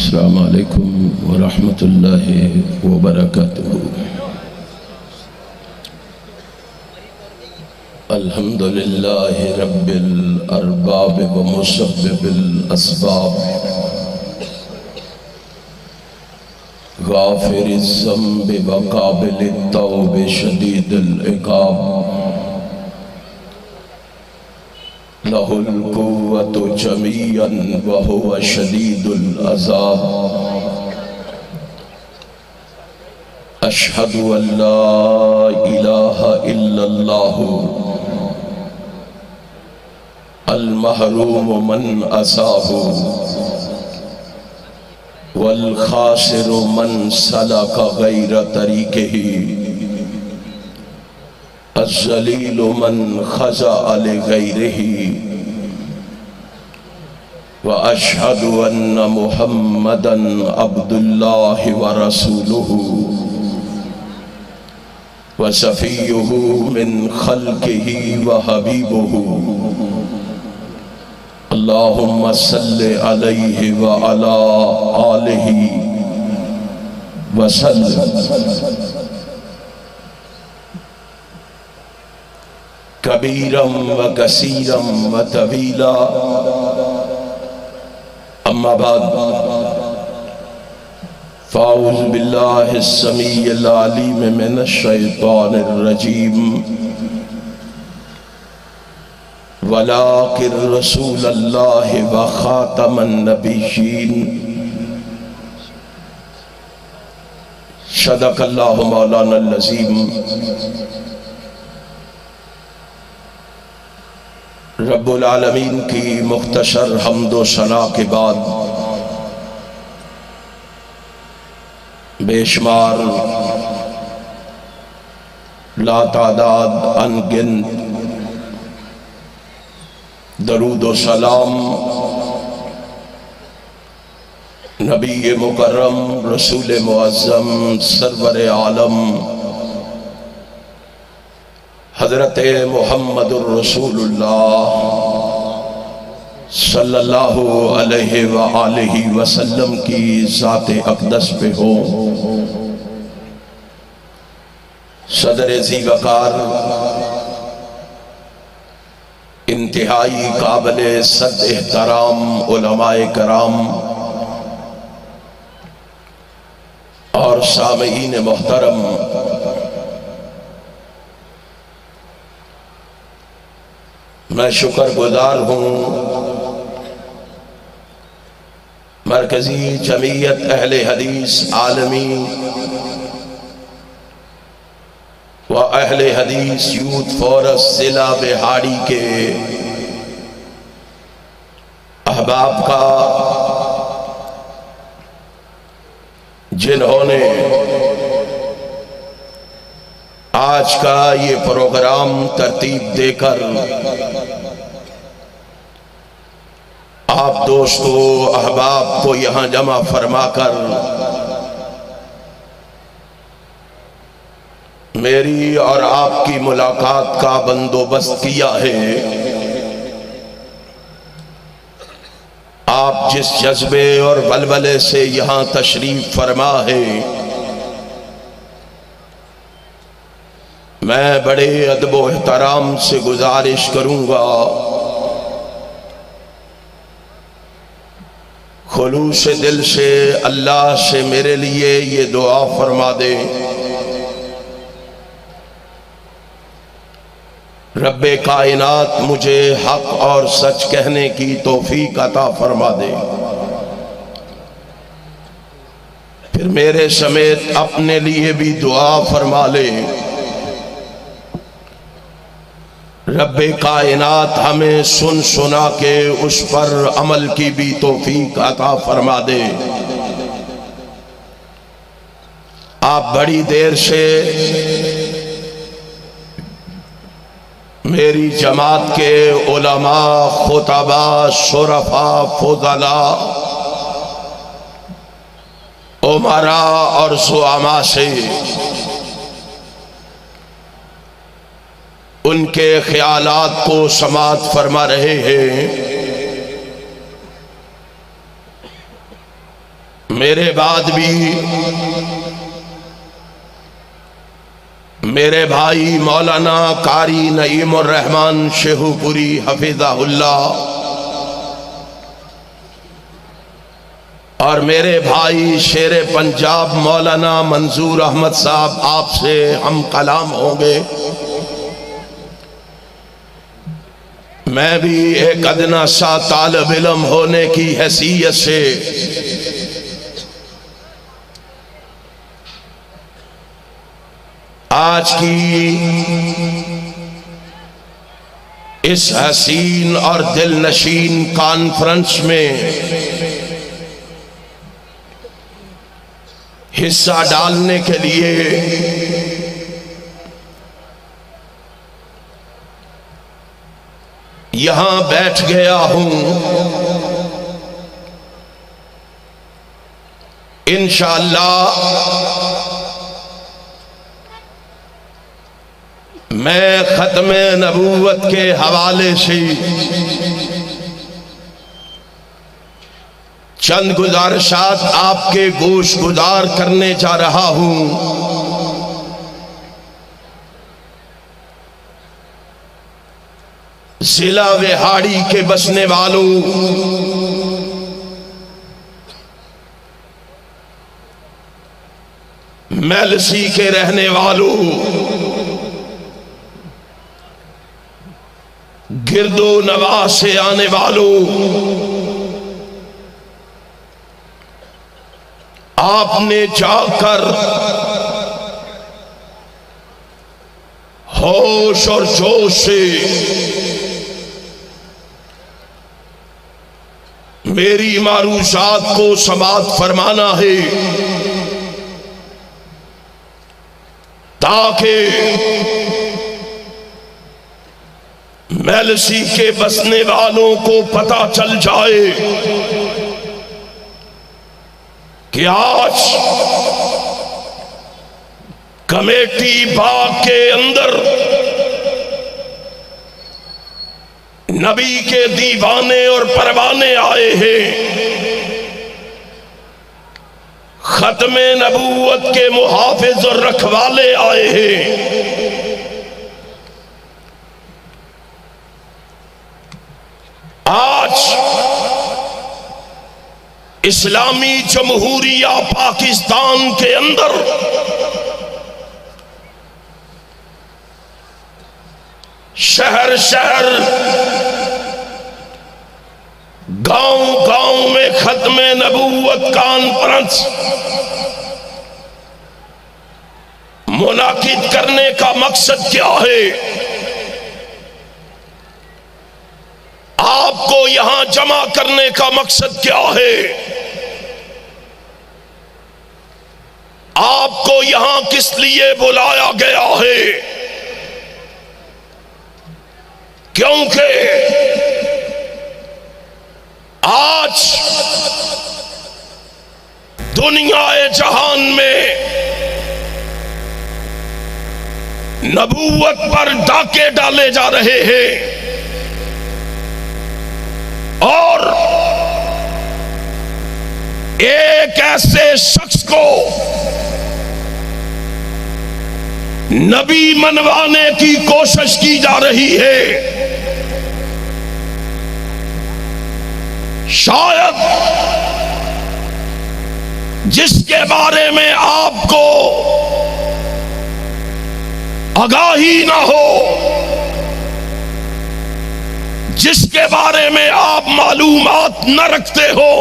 السلام علیکم ورحمۃ اللہ وبرکاتہ۔ الحمد للہ رب الارباب ومسبب الاسباب، غافر الذنب وقابل التوب شدید العقاب، لہ القوۃ جمیعا وہو شدید العذاب، اشہد ان لا الہ الا اللہ المحروم من عصاہ والخاسر من سلک غیر طریقہ، الذلیل من خضع لغیرہ، واشہد ان محمدا عبد اللہ ورسولہ وصفیہ من خلقہ وحبیبہ، اللہم صلی علیہ وعلی آلہ وسلم کبیرا و کثیرا و طویلا، اما بعد فاعوذ باللہ السمیع العلیم من الشیطان الرجیم، ولاکن رسول اللہ و خاتم النبیین، صدق اللہ مولانا العظیم۔ رب العالمین کی مختصر حمد و ثنا کے بعد بے شمار لا تعداد انگنت درود و سلام نبی مکرم رسول معظم سرور عالم حضرت محمد الرسول اللہ صلی اللہ علیہ وآلہ وسلم کی ذات اقدس پہ ہو۔ صدر ذی وقار، انتہائی قابل صد احترام علماء کرام اور سامعین محترم، میں شکر گزار ہوں مرکزی جمعیت اہل حدیث عالمی و اہل حدیث یوتھ فورس ضلع بہاڑی کے احباب کا، جنہوں نے آج کا یہ پروگرام ترتیب دے کر آپ دوستو احباب کو یہاں جمع فرما کر میری اور آپ کی ملاقات کا بندوبست کیا ہے۔ آپ جس جذبے اور ولولے سے یہاں تشریف فرما ہے، میں بڑے ادب و احترام سے گزارش کروں گا خلوص دل سے اللہ سے میرے لیے یہ دعا فرما دے، رب کائنات مجھے حق اور سچ کہنے کی توفیق عطا فرما دے، پھر میرے سمیت اپنے لیے بھی دعا فرما لے، رب کائنات ہمیں سن سنا کے اس پر عمل کی بھی توفیق عطا فرما دے۔ آپ بڑی دیر سے میری جماعت کے علماء، خطباء، شرفاء، فضلاء، امراء اور زعماء سے ان کے خیالات کو سماعت فرما رہے ہیں۔ میرے بعد بھی میرے بھائی مولانا قاری نعیم الرحمن شیخو پوری حفظہ اللہ اور میرے بھائی شیر پنجاب مولانا منظور احمد صاحب آپ سے ہم کلام ہوں گے۔ میں بھی ایک ادنا سا طالب علم ہونے کی حیثیت سے آج کی اس حسین اور دل نشین کانفرنس میں حصہ ڈالنے کے لیے یہاں بیٹھ گیا ہوں۔ انشاءاللہ میں ختم نبوت کے حوالے سے چند گزارشات آپ کے گوش گزار کرنے جا رہا ہوں۔ ضلع وہاڑی کے بسنے والوں، میلسی کے رہنے والوں، گرد و نواح سے آنے والوں، آپ نے جا کر ہوش اور جوش سے میری معروضات کو سماعت فرمانا ہے تاکہ میلسی کے بسنے والوں کو پتہ چل جائے کہ آج کمیٹی باغ کے اندر نبی کے دیوانے اور پروانے آئے ہیں، ختم نبوت کے محافظ اور رکھوالے آئے ہیں۔ آج اسلامی جمہوریہ پاکستان کے اندر شہر شہر گاؤں گاؤں میں ختم نبوت کانفرنس منعقد کرنے کا مقصد کیا ہے؟ آپ کو یہاں جمع کرنے کا مقصد کیا ہے؟ آپ کو یہاں کس لیے بلایا گیا ہے؟ کیونکہ آج دنیا جہان میں نبوت پر ڈاکے ڈالے جا رہے ہیں اور ایک ایسے شخص کو نبی منوانے کی کوشش کی جا رہی ہے۔ شاید جس کے بارے میں آپ کو آگاہی نہ ہو، جس کے بارے میں آپ معلومات نہ رکھتے ہو،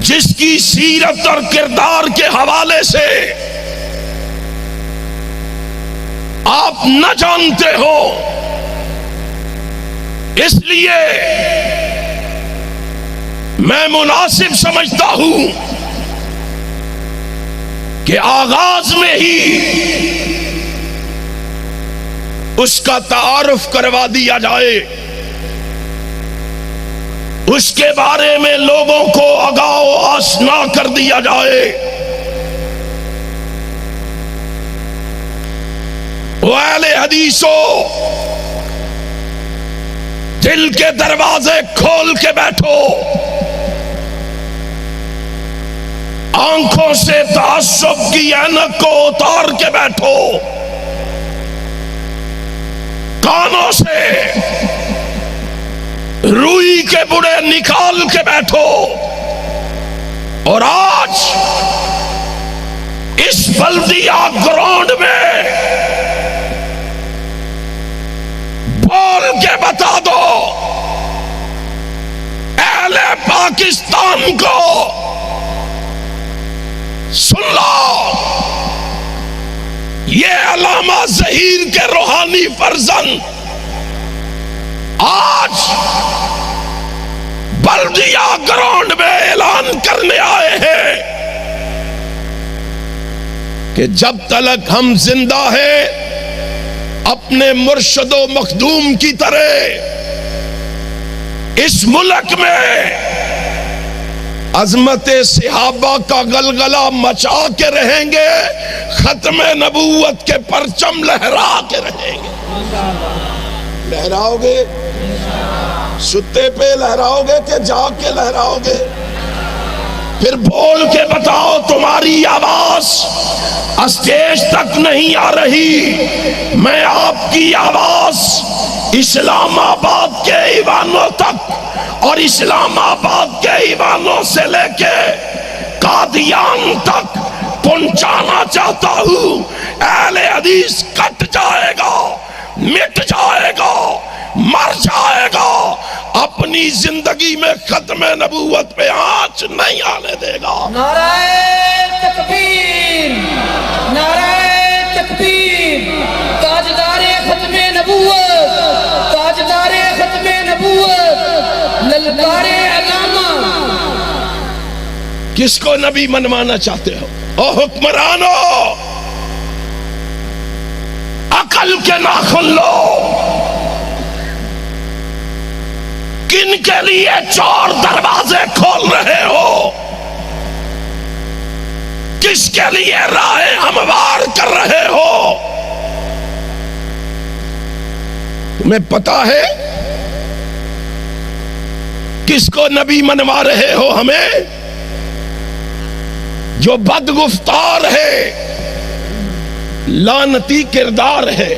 جس کی سیرت اور کردار کے حوالے سے آپ نہ جانتے ہو، اس لیے میں مناسب سمجھتا ہوں کہ آغاز میں ہی اس کا تعارف کروا دیا جائے، اس کے بارے میں لوگوں کو آگاہ و آشنا کر دیا جائے۔ وہ اہل حدیثوں، دل کے دروازے کھول کے بیٹھو، آنکھوں سے تعصب کی اینک کو اتار کے بیٹھو، کانوں سے روئی کے بڑے نکال کے بیٹھو، اور آج اس بلدیہ گراؤنڈ میں بول کے بتا دو اہل پاکستان کو، سن لو، یہ علامہ ظہیر کے روحانی فرزند آج بلدیہ گراؤنڈ میں اعلان کرنے آئے ہیں کہ جب تلک ہم زندہ ہیں اپنے مرشد و مخدوم کی طرح اس ملک میں عظمت صحابہ کا گلگلہ مچا کے رہیں گے، ختم نبوت کے پرچم لہرا کے رہیں گے۔ لہراؤ گے؟ ستے پہ لہراؤ گے کہ جاگ کے لہراؤ گے؟ پھر بول کے بتاؤ، تمہاری آواز اسٹیج تک نہیں آ رہی، میں آپ کی آواز اسلام آباد کے ایوانوں تک اور اسلام آباد کے ایوانوں سے لے کے قادیان تک پہنچانا چاہتا ہوں۔ اہل حدیث کٹ جائے گا، مٹ جائے گا، مر جائے گا، اپنی زندگی میں ختم نبوت پہ آنچ نہیں آنے دے گا۔ نعرہ تکبیر، نعرہ تکبیر، تاجدار ختم نبوت، تاجدار ختم نبوت، للکار علامہ۔ کس کو نبی منوانا چاہتے ہو؟ او حکمرانو، عقل کے ناخن لو، کن کے لیے چور دروازے کھول رہے ہو؟ کس کے لیے راہیں ہموار کر رہے ہو؟ تمہیں پتا ہے کس کو نبی منوا رہے ہو ہمیں؟ جو بدگفتار ہے، لعنتی کردار ہے۔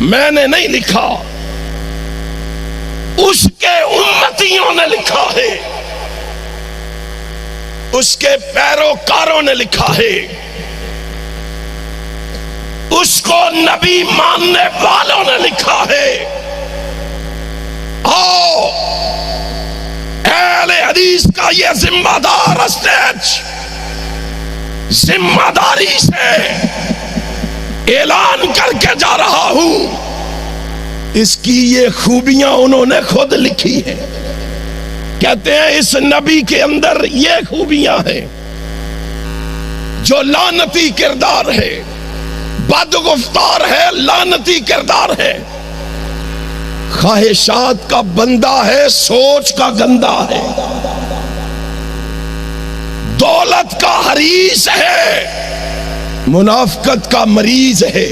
میں نے نہیں لکھا، اس کے امتیوں نے لکھا ہے، اس کے پیروکاروں نے لکھا ہے، اس کو نبی ماننے والوں نے لکھا ہے۔ آؤ، اہل حدیث کا یہ ذمہ دار اسٹیج ذمہ داری سے اعلان کر کے جا رہا ہوں، اس کی یہ خوبیاں انہوں نے خود لکھی ہیں۔ کہتے ہیں اس نبی کے اندر یہ خوبیاں ہیں، جو لعنتی کردار ہے، بدگفتار ہے، لعنتی کردار ہے، خواہشات کا بندہ ہے، سوچ کا گندا ہے، دولت کا حریص ہے، منافقت کا مریض ہے،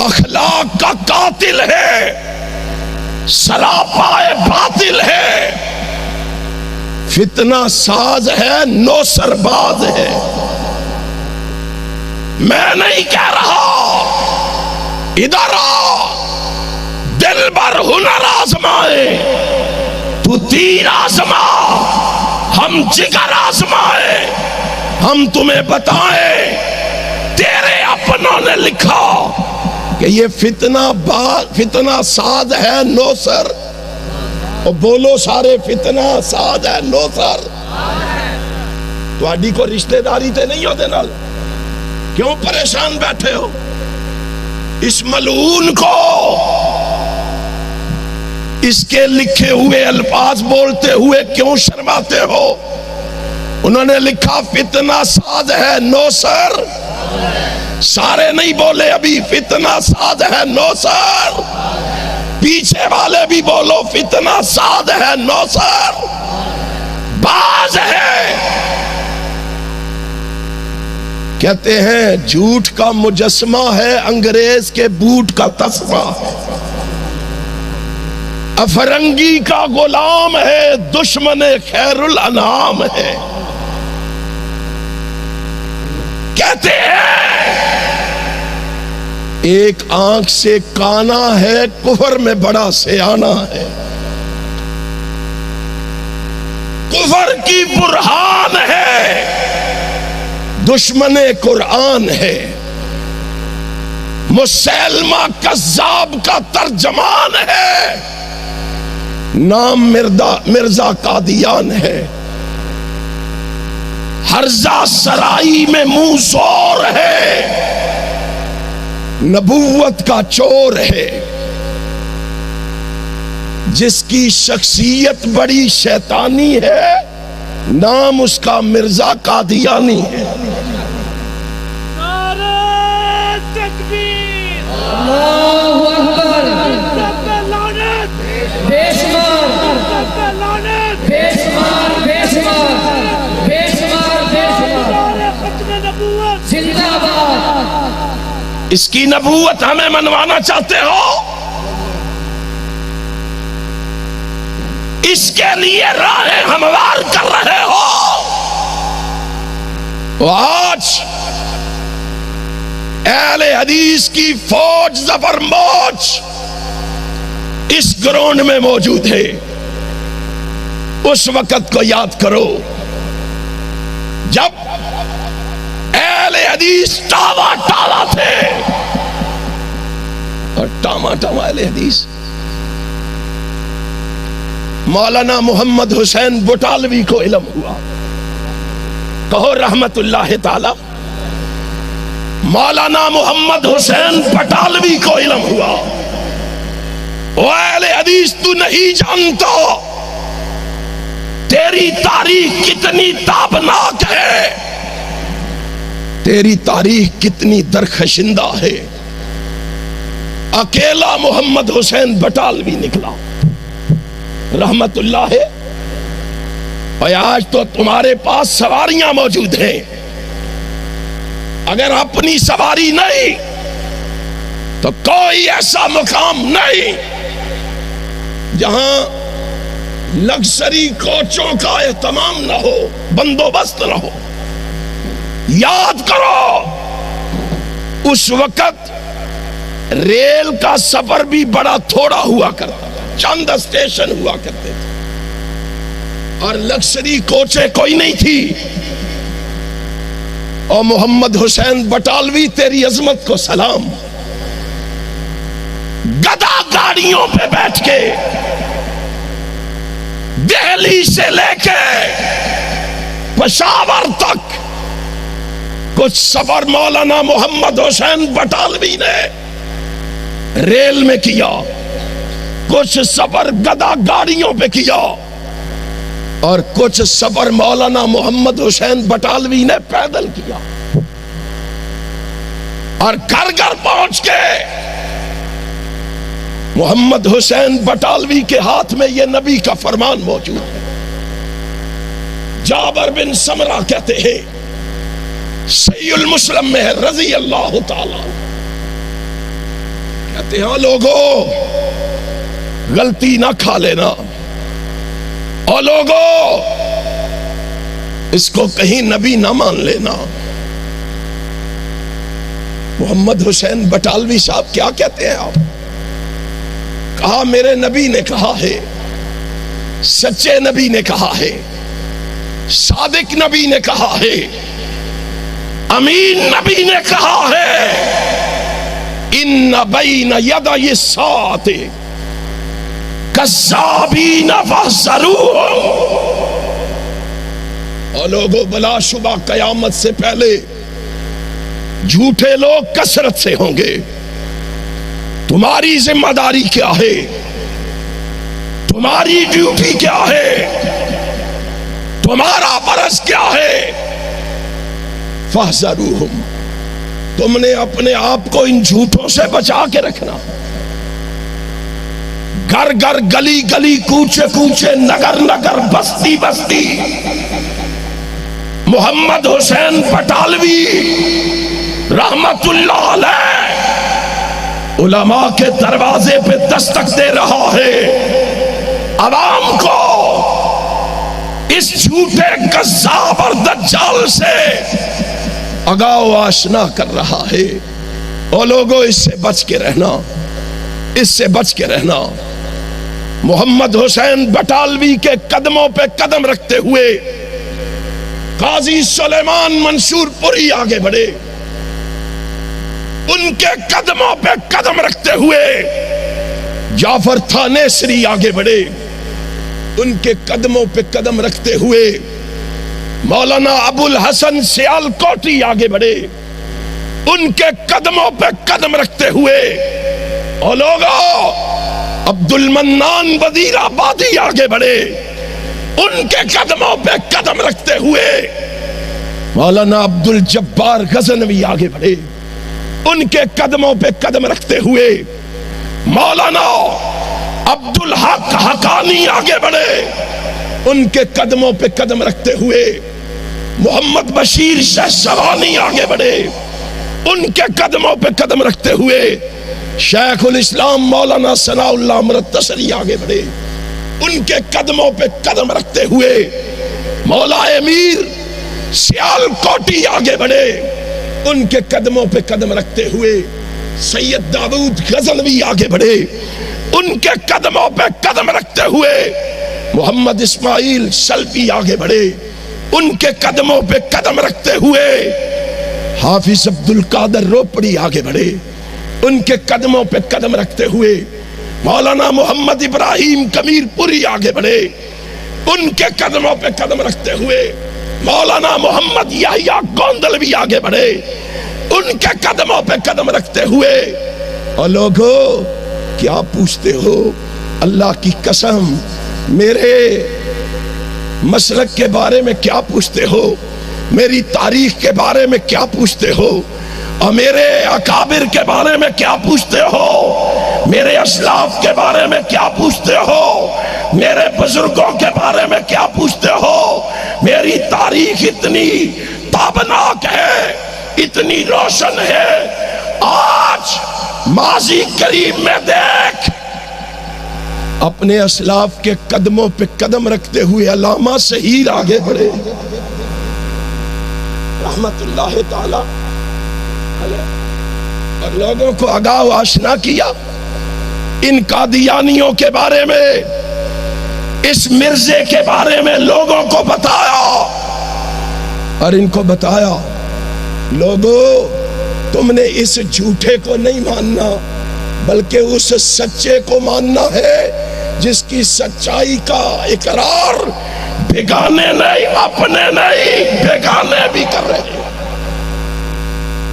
اخلاق کا قاتل ہے، سراپائے باطل ہے، فتنہ ساز ہے، نوسر باز ہے۔ میں نہیں کہہ رہا، ادھر آ، دل بر ہنر آزمائے، تو تیر آزما، ہم جگر آزمائے، ہم تمہیں بتائیں، تیرے اپنوں نے لکھا کہ یہ فتنہ ساز ہے، نوسر، اور بولو سارے، فتنہ ساز ہے، نوسر۔ تو آڈی کو رشتہ داری تے نہیں ہوتے نال، کیوں پریشان بیٹھے ہو؟ اس ملعون کو اس کے لکھے ہوئے الفاظ بولتے ہوئے کیوں شرماتے ہو؟ انہوں نے لکھا فتنہ ساز ہے، نوسر، سارے نہیں بولے ابھی، فتنہ ساز ہے، نوسر، پیچھے والے بھی بولو، فتنہ ساز ہے، نوسر، باز ہے۔ کہتے ہیں جھوٹ کا مجسمہ ہے انگریز کے بوٹ کا تسمہ ہے، افرنگی کا غلام ہے دشمن خیر الانام ہے۔ کہتے ہیں ایک آنکھ سے کانا ہے کفر میں بڑا سیانا ہے، کفر کی برہان ہے دشمن قرآن ہے، مسلمہ کذاب کا ترجمان ہے، نام مرزا قادیان ہے، ہرزہ سرائی میں منہ زور ہے، نبوت کا چور ہے، جس کی شخصیت بڑی شیطانی ہے نام اس کا مرزا قادیانی ہے۔ نعرہ تکبیر، اللہ اکبر، سب پہ لعنت، بے شمار، سب پہ لعنت، بے شمار، بے شمار، بے شمار، بے شمار، نعرہ ختم نبوت، زندہ باد۔ اس کی نبوت ہمیں منوانا چاہتے ہو؟ اس کے لیے راہیں ہموار کر رہے ہو؟ آج اہل حدیث کی فوج ظفر موج اس گراؤنڈ میں موجود ہے، اس وقت کو یاد کرو جب اہل حدیث ٹاوا ٹاوا تھے، اور ٹاما ٹاما اہل حدیث مولانا محمد حسین بٹالوی کو علم ہوا، کہو رحمت اللہ تعالی، مولانا محمد حسین بٹالوی کو علم ہوا، وہ اہل حدیث تو نہیں جانتا تیری تاریخ کتنی تابناک ہے، تیری تاریخ کتنی درخشندہ ہے۔ اکیلا محمد حسین بٹالوی نکلا رحمت اللہ ہے، اور آج تو تمہارے پاس سواریاں موجود ہیں، اگر اپنی سواری نہیں تو کوئی ایسا مقام نہیں جہاں لگژری کوچوں کا اہتمام نہ ہو، بندوبست نہ ہو۔ یاد کرو اس وقت ریل کا سفر بھی بڑا تھوڑا ہوا کرتا تھا، چند اسٹیشن ہوا کرتے تھے، اور لگژری کوچیں کوئی نہیں تھی۔ اور محمد حسین بٹالوی تیری عظمت کو سلام، گدا گاڑیوں پہ بیٹھ کے دہلی سے لے کے پشاور تک کچھ سفر مولانا محمد حسین بٹالوی نے ریل میں کیا، کچھ سفر گدا گاڑیوں پہ کیا، اور کچھ سفر مولانا محمد حسین بٹالوی نے پیدل کیا، اور گھر گھر پہنچ کے محمد حسین بٹالوی کے ہاتھ میں یہ نبی کا فرمان موجود ہے۔ جابر بن سمرہ کہتے ہیں صحیح المسلم میں ہے رضی اللہ تعالی، کہتے ہیں لوگوں غلطی نہ کھا لینا، اور لوگوں اس کو کہیں نبی نہ مان لینا۔ محمد حسین بٹالوی صاحب کیا کہتے ہیں آپ؟ کہا میرے نبی نے کہا ہے، سچے نبی نے کہا ہے، صادق نبی نے کہا ہے، امین نبی نے کہا ہے، ان بین یدی الساعۃ کذابین فاحذروہم۔ اور لوگوں بلا شبہ قیامت سے پہلے جھوٹے لوگ کثرت سے ہوں گے۔ تمہاری ذمہ داری کیا ہے؟ تمہاری ڈیوٹی کیا ہے؟ تمہارا فرض کیا ہے؟ فاحذروہم، تم نے اپنے آپ کو ان جھوٹوں سے بچا کے رکھنا۔ گھر گھر گلی گلی کوچے کوچے نگر نگر بستی بستی محمد حسین بٹالوی رحمت اللہ علیہ علماء کے دروازے پہ دستک دے رہا ہے، عوام کو اس جھوٹے کذاب اور دجال سے آگاہ و آشنا کر رہا ہے۔ او لوگوں، اس سے بچ کے رہنا، اس سے بچ کے رہنا۔ محمد حسین بٹالوی کے قدموں پہ قدم رکھتے ہوئے قاضی سلیمان منصور پوری آگے بڑھے، ان کے قدموں پہ قدم رکھتے ہوئے جعفر تھانیسری آگے بڑھے، ان کے قدموں پہ قدم رکھتے ہوئے مولانا ابو الحسن سیالکوٹی آگے بڑھے، ان کے قدموں پہ قدم رکھتے ہوئے اور لوگوں عبد المنان وزیر آبادی آگے بڑھے، ان کے قدموں پہ قدم رکھتے ہوئے مولانا عبد الجبار غزنوی آگے بڑھے، ان کے قدموں پہ قدم رکھتے ہوئے مولانا عبد الحق حقانی آگے بڑھے، ان کے قدموں پہ قدم رکھتے ہوئے محمد بشیر شہسوانی آگے بڑھے، ان کے قدموں پہ قدم رکھتے ہوئے شیخ الاسلام مولانا ثناء اللہ امرتسری آگے بڑھے، ان کے قدموں پہ قدم رکھتے ہوئے مولا امیر سیالکوٹی آگے بڑھے، ان کے قدموں پہ قدم رکھتے ہوئے سید داؤد غزنوی آگے بڑھے، ان کے قدموں پہ قدم رکھتے ہوئے محمد اسماعیل سلفی آگے بڑھے، ان کے قدموں پہ قدم رکھتے ہوئے حافظ عبد القادر روپڑی آگے بڑھے، ان کے قدموں پہ قدم رکھتے ہوئے مولانا محمد ابراہیم کمیر پوری آگے بڑھے، ان کے قدموں پہ قدم رکھتے ہوئے مولانا محمد یحییٰ گوندلوی آگے بڑھے، ان کے قدموں پہ قدم رکھتے ہوئے اور لوگوں کیا پوچھتے ہو؟ اللہ کی قسم میرے مسلک کے بارے میں کیا پوچھتے ہو؟ میری تاریخ کے بارے میں کیا پوچھتے ہو؟ اور میرے اکابر کے بارے میں کیا پوچھتے ہو؟ میرے اسلاف کے بارے میں کیا پوچھتے ہو؟ میرے بزرگوں کے بارے میں کیا پوچھتے ہو؟ میری تاریخ اتنی تابناک ہے، اتنی روشن ہے۔ آج ماضی قریب میں دیکھ، اپنے اسلاف کے قدموں پہ قدم رکھتے ہوئے علامہ سہیر آگے بڑھے رحمت اللہ تعالی علیہ، اور لوگوں کو آگاہ و آشنا کیا ان قادیانیوں کے بارے میں، اس مرزے کے بارے میں لوگوں کو بتایا، اور ان کو بتایا لوگوں تم نے اس جھوٹے کو نہیں ماننا بلکہ اس سچے کو ماننا ہے جس کی سچائی کا اقرار بیگانے نہیں، اپنے نہیں، بیگانے بھی کر رہے ہیں۔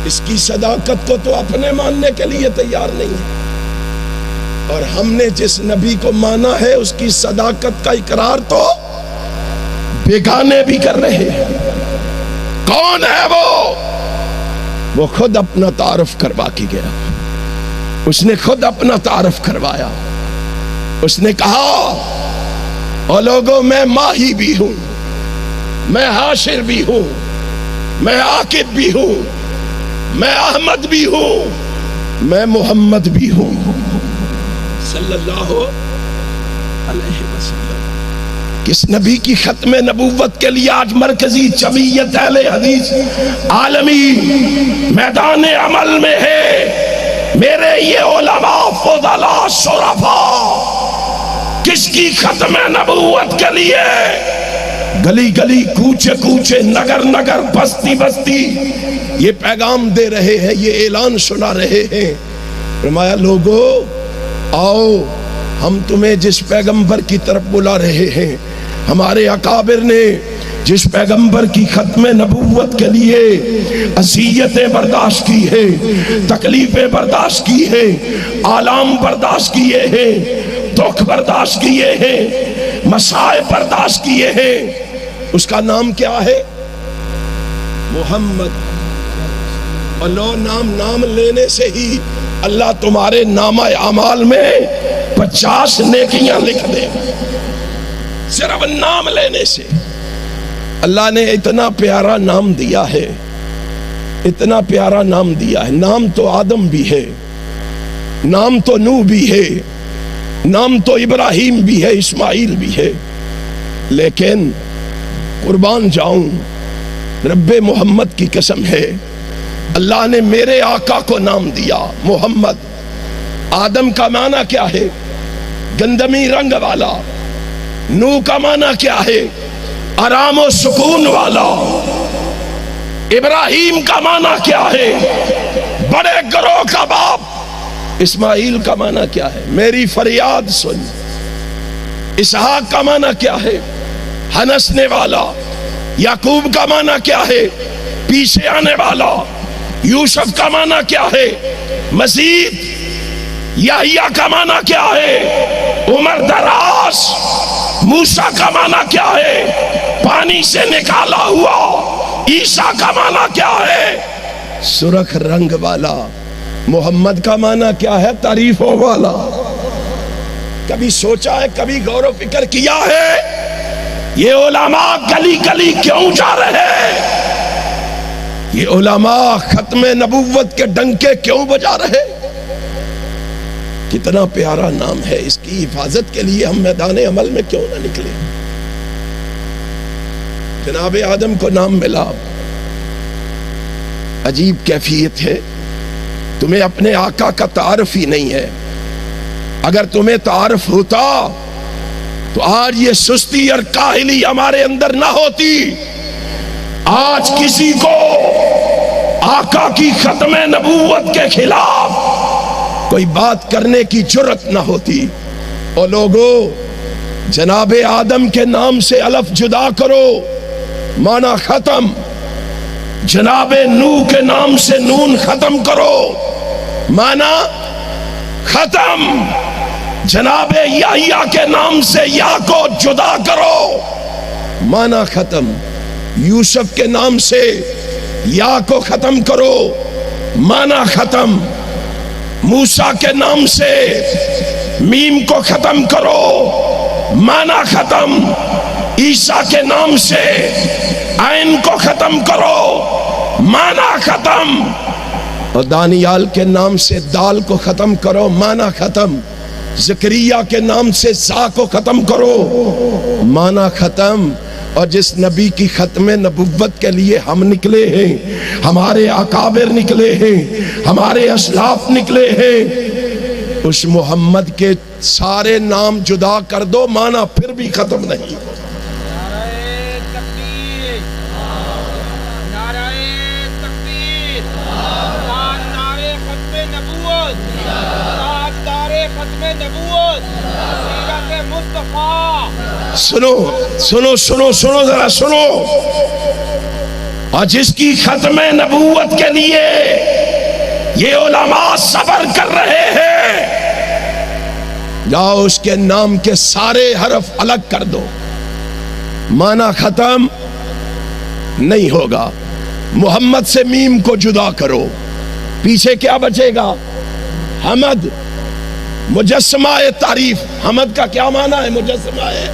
اس کی صداقت کو تو اپنے ماننے کے لیے تیار نہیں ہے، اور ہم نے جس نبی کو مانا ہے اس کی صداقت کا اقرار تو بیگانے بھی کر رہے ہیں۔ کون ہے وہ خود اپنا تعارف کروا کے گیا، اس نے خود اپنا تعارف کروایا، اس نے کہا او لوگوں میں ماہی بھی ہوں، میں حاشر بھی ہوں، میں عاقب بھی ہوں، میں احمد بھی ہوں، میں محمد بھی ہوں صلی اللہ علیہ وسلم۔ کس نبی کی ختم نبوت کے لیے آج مرکزی جمعیت اہل حدیث عالمی میدان عمل میں ہے؟ میرے یہ علماء فضلاء شرفاء کس کی ختم نبوت کے لیے گلی گلی کوچے کوچے نگر نگر بستی بستی یہ پیغام دے رہے ہیں، یہ اعلان سنا رہے ہیں؟ فرمایا لوگو آؤ، ہم تمہیں جس پیغمبر کی طرف بلا رہے ہیں، ہمارے اکابر نے جس پیغمبر کی ختم نبوت کے لیے اذیتیں برداشت کی ہیں، تکلیفیں برداشت کی ہیں، آلام برداشت کیے ہیں، دکھ برداشت کیے ہیں، مصائب برداشت کیے ہیں، اس کا نام کیا ہے؟ محمد۔ اور لو نام لینے سے ہی اللہ تمہارے نامہ اعمال میں 50 نیکیاں لکھ دے، صرف نام لینے سے۔ اللہ نے اتنا پیارا نام دیا ہے، اتنا پیارا نام دیا ہے. نام تو آدم بھی ہے، نام تو نوح بھی ہے، نام تو ابراہیم بھی ہے، اسماعیل بھی ہے، لیکن قربان جاؤں رب محمد کی قسم ہے، اللہ نے میرے آقا کو نام دیا محمد. آدم کا معنی کیا ہے؟ گندمی رنگ والا. نوح کا معنی کیا ہے؟ آرام و سکون والا. ابراہیم کا معنی کیا ہے؟ بڑے گروہ کا باپ. اسماعیل کا معنی کیا ہے؟ میری فریاد سن. اسحاق کا معنی کیا ہے؟ ہنسنے والا. یعقوب کا معنی کیا ہے؟ پیچھے آنے والا. یوسف کا معنی کیا ہے؟ مزید. یحییٰ کا معنی کیا ہے؟ عمر دراز. موسیٰ کا معنی کیا ہے؟ پانی سے نکالا ہوا. عیسیٰ کا معنی کیا ہے؟ سرخ رنگ والا. محمد کا معنی کیا ہے؟ تعریفوں والا. کبھی سوچا ہے، کبھی غور و فکر کیا ہے یہ علماء گلی گلی کیوں جا رہے ہیں؟ یہ علماء ختم نبوت کے ڈنکے کیوں بجا رہے؟ کتنا پیارا نام ہے، اس کی حفاظت کے لیے ہم میدان عمل میں کیوں نہ نکلے؟ جناب آدم کو نام ملا. عجیب کیفیت ہے. تمہیں اپنے آقا کا تعارف ہی نہیں ہے. اگر تمہیں تعارف ہوتا تو آج یہ سستی اور کاہلی ہمارے اندر نہ ہوتی. آج کسی کو آقا کی ختم نبوت کے خلاف کوئی بات کرنے کی جرت نہ ہوتی. اور لوگوں، جناب آدم کے نام سے الف جدا کرو، معنی ختم. جناب نوح کے نام سے نون ختم کرو، معنی ختم. جناب یحییٰ کے نام سے یا کو جدا کرو، معنی ختم. یوسف کے نام سے یا کو ختم کرو، معنی ختم. موسیٰ کے نام سے میم کو ختم کرو، معنی ختم. عیسیٰ کے نام سے عین کو ختم کرو، معنی ختم. اور دانیال کے نام سے دال کو ختم کرو، معنی ختم. زکریا کے نام سے زا کو ختم کرو، معنی ختم. اور جس نبی کی ختم نبوت کے لیے ہم نکلے ہیں، ہمارے اکابر نکلے ہیں، ہمارے اسلاف نکلے ہیں، اس محمد کے سارے نام جدا کر دو، معنی پھر بھی ختم نہیں. نعرہ تکبیر، نعرہ تکبیر، نعرہ ختم نبوت، نعرہ ختم نبوت، سیرت مصطفیٰ. سنو سنو سنو سنو ذرا سنو. اور جس کی ختم نبوت کے لیے یہ علماء صبر کر رہے ہیں، جاؤ اس کے نام کے سارے حرف الگ کر دو، معنی ختم نہیں ہوگا. محمد سے میم کو جدا کرو، پیچھے کیا بچے گا؟ حمد. مجسمہ تعریف. حمد کا کیا معنی ہے؟ مجسمہ ہے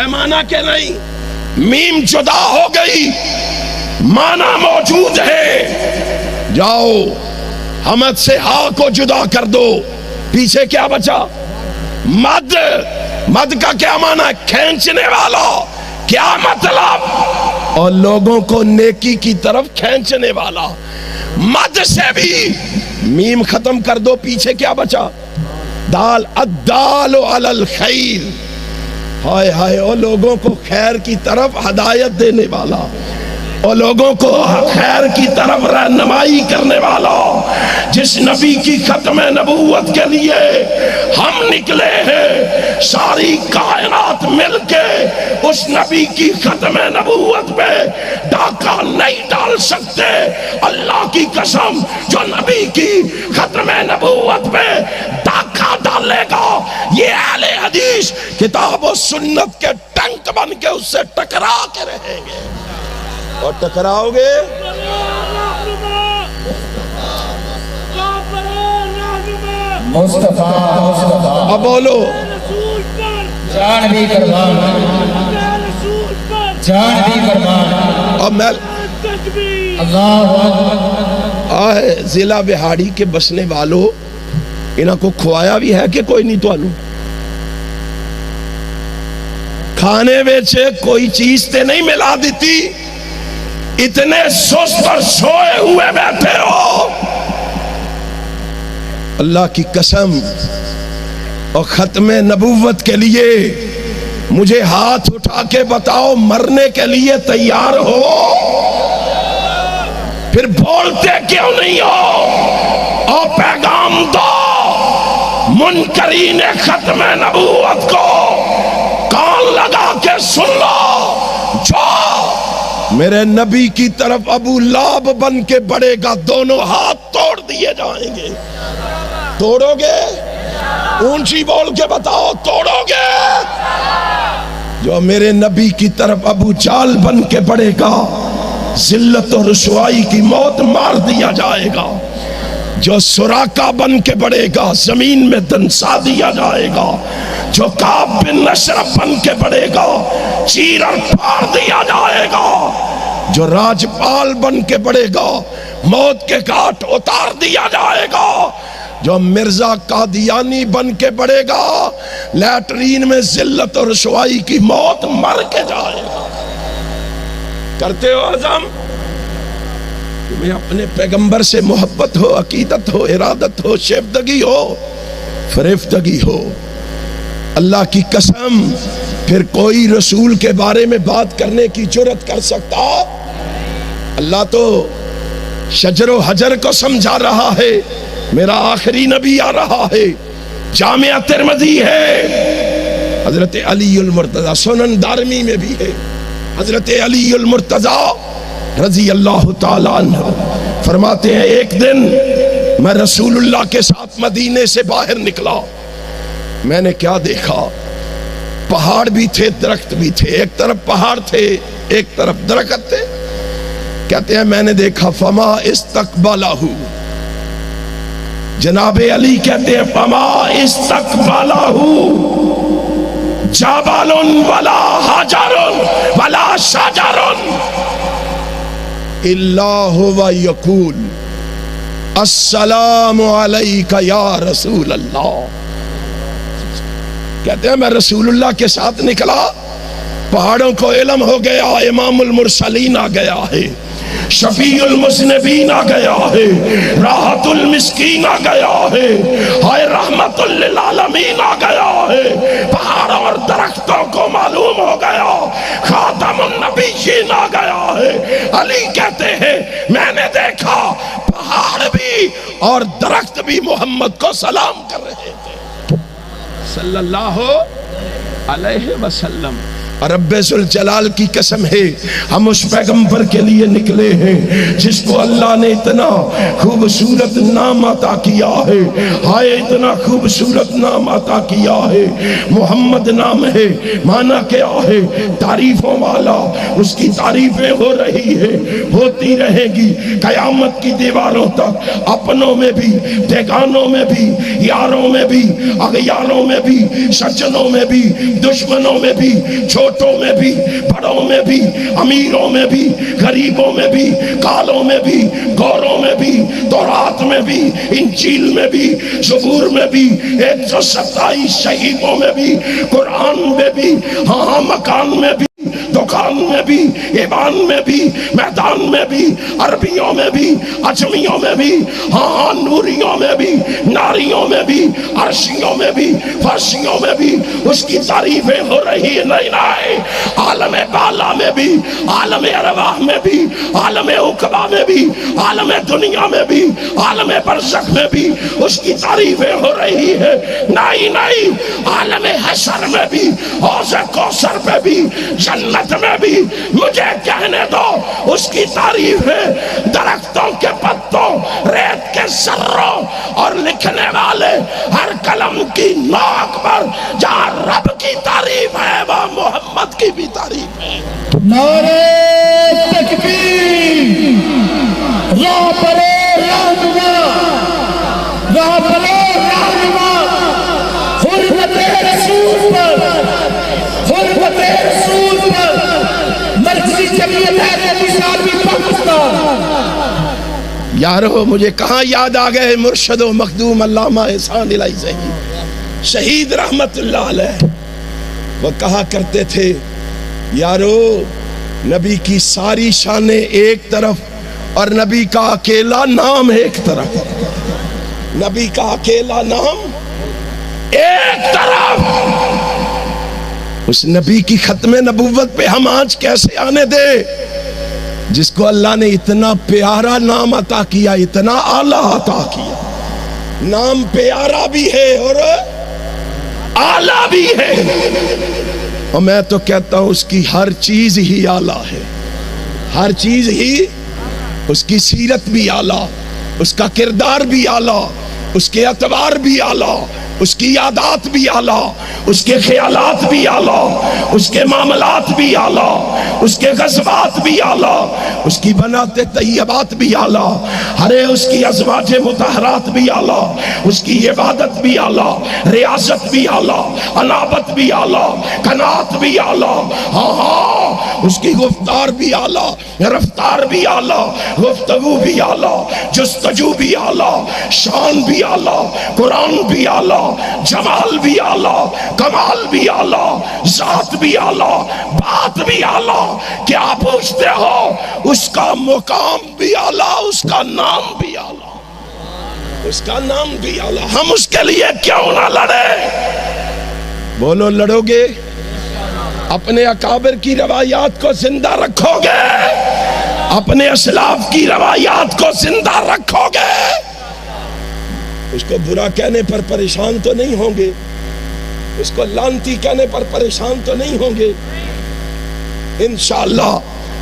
معنی کہ نہیں؟ میم جدا ہو گئی، معنی موجود ہے. جاؤ حمد سے ہا کو جدا کر دو، پیچھے کیا بچا؟ مد. مد کا کیا معنی ہے؟ کھینچنے والا. کیا مطلب؟ اور لوگوں کو نیکی کی طرف کھینچنے والا. مد سے بھی میم ختم کر دو، پیچھے کیا بچا؟ دال. الدال علی الخیر. ہائے ہائے. اور لوگوں کو خیر کی طرف ہدایت دینے والا، اور لوگوں کو خیر کی طرف رہنمائی کرنے والا. جس نبی کی ختم نبوت کے لیے ہم نکلے ہیں، ساری کائنات مل کے اس نبی کی ختم نبوت پہ ڈاکہ نہیں ڈال سکتے. اللہ کی قسم، جو نبی کی ختم نبوت پہ ڈاکہ ڈالے گا، یہ اہل حدیث کتاب و سنت کے ٹنک بن کے اس سے ٹکرا کے رہیں گے. اور ٹکراؤ گے مصطفیٰ. اب بولو. رسول پر جان بھی قربان. رسول پر جان بھی قربان اور میں تکبیر اللہ اکبر آئے ضلع بہاڑی کے بسنے والوں انہاں کو کھوایا بھی ہے کہ کوئی نہیں؟ تو آلو کھانے بیچے کوئی چیز تے نہیں ملا دیتی، اتنے سست اور سوئے ہوئے بیٹھے ہو۔ اللہ کی قسم، اور ختم نبوت کے لیے مجھے ہاتھ اٹھا کے بتاؤ مرنے کے لیے تیار ہو؟ پھر بولتے کیوں نہیں ہو؟ اور پیغام دو منکرین ختم نبوت کو، کان لگا کے سن لو، جو میرے نبی کی طرف ابو لہب بن کے بڑھے گا دونوں ہاتھ توڑ دیے جائیں گے۔ توڑو گے؟ اونچی بول کے بتاؤ، توڑو گے؟ جو میرے نبی کی طرف ابو جال بن کے بڑھے گا ذلت و رسوائی کی موت مار دیا جائے گا۔ جو سراقہ بن کے بڑھے گا زمین میں دنسا دیا جائے گا۔ جو کعب بن اشرف بن کے بڑھے گا چیر اور پھاڑ دیا جائے گا۔ جو راجپال بن کے بڑھے گا موت کے گھاٹ اتار دیا جائے گا۔ جو مرزا قادیانی بن کے بڑھے گا لیٹرین میں ذلت اور رسوائی کی موت مر کے جائے گا۔ کرتے ہو عزم؟ تمہیں اپنے پیغمبر سے محبت ہو، عقیدت ہو، ارادت ہو، شیفتگی ہو، فریفتگی ہو، اللہ کی قسم پھر کوئی رسول کے بارے میں بات کرنے کی جرات کر سکتا؟ اللہ تو شجر و حجر کو سمجھا رہا ہے، میرا آخری نبی آ رہا ہے، جامعہ ترمذی ہے، حضرت علی المرتضی، سنن دارمی میں بھی ہے، حضرت علی المرتضی رضی اللہ تعالیٰ عنہ فرماتے ہیں ایک دن میں رسول اللہ کے ساتھ مدینے سے باہر نکلا، میں نے کیا دیکھا؟ پہاڑ بھی تھے، درخت بھی تھے، ایک طرف پہاڑ تھے ایک طرف درخت تھے۔ کہتے ہیں میں نے دیکھا فما استقبلہ، جناب علی کہتے ہیں فما استقبلہ جبل ولا حجر ولا شجر الا هو یقول السلام علیک یا رسول اللہ۔ کہتے ہیں میں رسول اللہ کے ساتھ نکلا، پہاڑوں کو علم ہو گیا امام المرسلین آ گیا ہے، شفیع المذنبین آ گیا ہے، راحت المسکین آ گیا ہے، ہائے رحمت للعالمین آ گیا ہے، پہاڑوں اور درختوں کو معلوم ہو گیا خاتم النبیین آ گیا ہے۔ علی کہتے ہیں میں نے دیکھا پہاڑ بھی اور درخت بھی محمد کو سلام کر رہے تھے صلی اللہ علیہ وسلم۔ رب ذوالجلال کی قسم ہے ہم اس پیغمبر کے لیے نکلے ہیں جس کو اللہ نے اتنا خوبصورت نام عطا کیا ہے، ہائے اتنا خوبصورت نام عطا کیا ہے، محمد نام ہے، معنی کیا ہے؟ تعریفوں والا۔ اس کی تعریفیں ہو رہی ہے، ہوتی رہے گی قیامت کی دیواروں تک، اپنوں میں بھی، بیگانوں میں بھی، یاروں میں بھی، اغیاروں میں بھی، سجنوں میں بھی، دشمنوں میں بھی، چھوٹوں میں بھی، بڑوں میں بھی، امیروں میں بھی، غریبوں میں بھی، کالوں میں بھی، گوروں میں بھی، تورات میں بھی، انجیل میں بھی، زبور میں بھی، 127 صحیفوں میں بھی، قرآن میں بھی، ہاں مکان میں بھی، دکان میں بھی، ایوان میں بھی، میدان میں بھی، عربیوں میں بھی، عجمیوں میں بھی، ہاں نوریوں میں بھی، ناریوں میں بھی، عرشیوں میں بھی، فرشیوں میں بھی اس کی تعریفیں ہو رہی ہیں۔ نہیں عالم بالا میں بھی، عالم ارواح میں بھی، عالم عقبہ میں بھی، عالم دنیا میں بھی، عالم برزخ میں بھی اس کی تعریفیں ہو رہی ہے۔ نہیں عالم حشر میں بھی، حوض کوثر پہ بھی، جنت میں بھی مجھے کہنے دو اس کی تعریف ہے۔ درختوں کے پتوں، ریت کے ذروں اور لکھنے والے ہر قلم کی نوک پر جہاں رب کی تعریف ہے وہ محمد کی بھی تعریف ہے۔ نعرہ تکبیر، راہ پرے رہنما، راہ پرے رہنما، حرمت رسول پر، حرمت رسول پر یارو مجھے کہاں یاد آ گئے مرشد و مخدوم علامہ احسان الہی ظہیر شہید رحمت اللہ علیہ. وہ کہا کرتے تھے یارو نبی کی ساری شانیں ایک طرف اور نبی کا اکیلا نام ایک طرف. نبی کا اکیلا نام ایک طرف. اس نبی کی ختم نبوت پہ ہم آج کیسے آنے دے جس کو اللہ نے اتنا پیارا نام عطا کیا, اتنا اعلیٰ عطا کیا. نام پیارا بھی ہے اور اعلیٰ بھی ہے, اور میں تو کہتا ہوں اس کی ہر چیز ہی اعلیٰ ہے. ہر چیز ہی, اس کی سیرت بھی اعلیٰ, اس کا کردار بھی اعلیٰ, اس کے اعتبار بھی اعلیٰ, اس کی عادات بھی اعلیٰ, اس کے خیالات بھی اعلیٰ, اس کے معاملات بھی اعلیٰ, اس کے غزوات بھی اعلیٰ, اس کی بنات طیبات بھی اعلیٰ, ارے اس کی ازواج مطہرات بھی اعلیٰ, اس کی عبادت بھی اعلیٰ, ریاضت بھی اعلیٰ, انابت بھی اعلیٰ, قناعت بھی اعلیٰ. ہاں ہاں اس کی گفتار بھی اعلیٰ, رفتار بھی اعلیٰ, گفتگو بھی اعلیٰ, جستجو بھی اعلیٰ, شان بھی اعلیٰ, قرآن بھی اعلیٰ, جمال بھی اعلیٰ, کمال بھی اعلیٰ, ذات بھی اعلیٰ, بات بھی اعلیٰ. کیا پوچھتے ہو؟ اس کا مقام بھی اعلیٰ, اس کا نام بھی اعلیٰ, اس کا نام بھی اعلیٰ. ہم اس کے لیے کیوں نہ لڑے؟ بولو لڑو گے؟ اپنے اکابر کی روایات کو زندہ رکھو گے؟ اپنے اسلاف کی روایات کو زندہ رکھو گے؟ اس کو برا کہنے پر پریشان تو نہیں ہوں گے؟ اس کو لعنتی کہنے پر پریشان تو نہیں ہوں گے؟ انشاءاللہ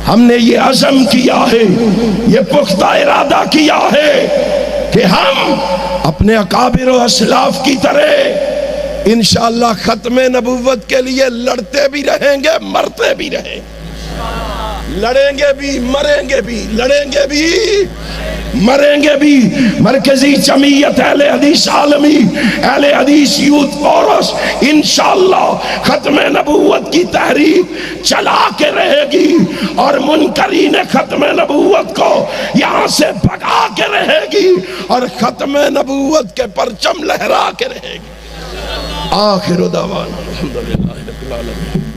ہم نے یہ عزم کیا ہے, یہ پختہ ارادہ کیا ہے کہ ہم اپنے اکابر و اسلاف کی طرح انشاءاللہ ختم نبوت کے لیے لڑتے بھی رہیں گے, مرتے بھی رہیں گے. لڑیں گے بھی, مریں گے بھی, لڑیں گے بھی, مریں گے بھی. مرکزی جمعیت اہل حدیث عالمی, اہل حدیث یوتھ فورس انشاءاللہ ختم نبوت کی تحریک چلا کے رہے گی, اور منکرین ختم نبوت کو یہاں سے بھگا کے رہے گی, اور ختم نبوت کے پرچم لہرا کے رہے گی. آخر دعوانا الحمدللہ رب العالمین.